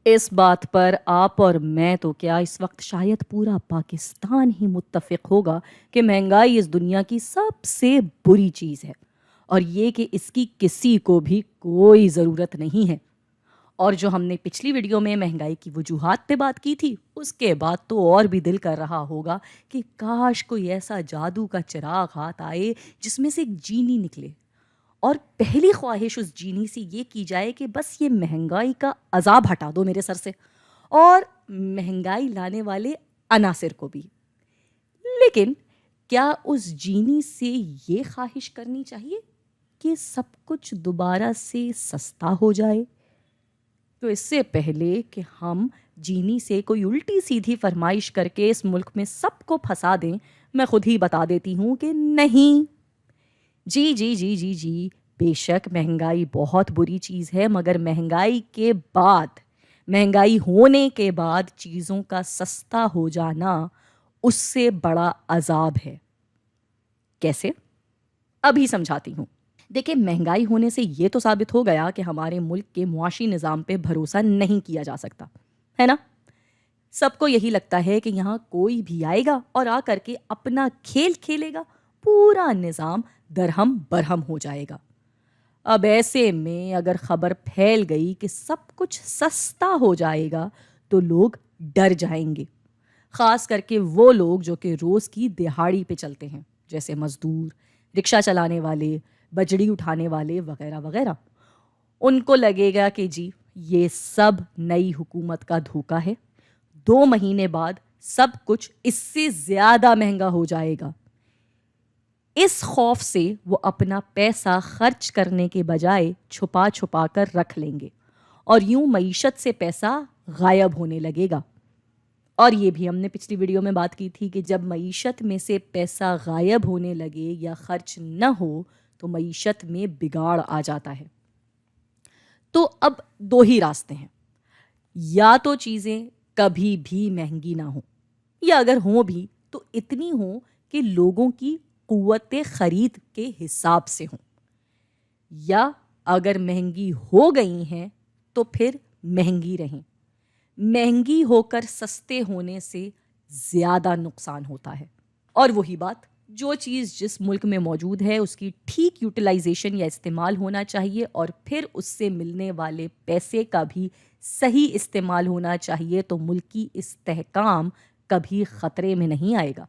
اس بات پر آپ اور میں تو کیا اس وقت شاید پورا پاکستان ہی متفق ہوگا کہ مہنگائی اس دنیا کی سب سے بری چیز ہے، اور یہ کہ اس کی کسی کو بھی کوئی ضرورت نہیں ہے۔ اور جو ہم نے پچھلی ویڈیو میں مہنگائی کی وجوہات پہ بات کی تھی، اس کے بعد تو اور بھی دل کر رہا ہوگا کہ کاش کوئی ایسا جادو کا چراغ ہاتھ آئے جس میں سے ایک جینی نکلے، اور پہلی خواہش اس جینی سے یہ کی جائے کہ بس یہ مہنگائی کا عذاب ہٹا دو میرے سر سے، اور مہنگائی لانے والے عناصر کو بھی۔ لیکن کیا اس جینی سے یہ خواہش کرنی چاہیے کہ سب کچھ دوبارہ سے سستا ہو جائے؟ تو اس سے پہلے کہ ہم جینی سے کوئی الٹی سیدھی فرمائش کر کے اس ملک میں سب کو پھنسا دیں، میں خود ہی بتا دیتی ہوں کہ نہیں۔ جی جی جی جی جی بے شک مہنگائی بہت بری چیز ہے، مگر مہنگائی ہونے کے بعد چیزوں کا سستا ہو جانا اس سے بڑا عذاب ہے۔ کیسے؟ ابھی سمجھاتی ہوں۔ دیکھیں، مہنگائی ہونے سے یہ تو ثابت ہو گیا کہ ہمارے ملک کے معاشی نظام پہ بھروسہ نہیں کیا جا سکتا ہے نا۔ سب کو یہی لگتا ہے کہ یہاں کوئی بھی آئے گا اور آ کر کے اپنا کھیل کھیلے گا، پورا نظام درہم برہم ہو جائے گا۔ اب ایسے میں اگر خبر پھیل گئی کہ سب کچھ سستا ہو جائے گا تو لوگ ڈر جائیں گے، خاص کر کے وہ لوگ جو کہ روز کی دہاڑی پہ چلتے ہیں، جیسے مزدور، رکشہ چلانے والے، بجڑی اٹھانے والے وغیرہ وغیرہ۔ ان کو لگے گا کہ جی یہ سب نئی حکومت کا دھوکہ ہے، 2 مہینے بعد سب کچھ اس سے زیادہ مہنگا ہو جائے گا۔ اس خوف سے وہ اپنا پیسہ خرچ کرنے کے بجائے چھپا چھپا کر رکھ لیں گے، اور یوں معیشت سے پیسہ غائب ہونے لگے گا۔ اور یہ بھی ہم نے پچھلی ویڈیو میں بات کی تھی کہ جب معیشت میں سے پیسہ غائب ہونے لگے یا خرچ نہ ہو تو معیشت میں بگاڑ آ جاتا ہے۔ تو اب 2 ہی راستے ہیں، یا تو چیزیں کبھی بھی مہنگی نہ ہوں، یا اگر ہوں بھی تو اتنی ہوں کہ لوگوں کی قوت خرید کے حساب سے ہوں، یا اگر مہنگی ہو گئی ہیں تو پھر مہنگی رہیں۔ مہنگی ہو کر سستے ہونے سے زیادہ نقصان ہوتا ہے۔ اور وہی بات، جو چیز جس ملک میں موجود ہے اس کی ٹھیک یوٹیلائزیشن یا استعمال ہونا چاہیے، اور پھر اس سے ملنے والے پیسے کا بھی صحیح استعمال ہونا چاہیے، تو ملک کی استحکام کبھی خطرے میں نہیں آئے گا۔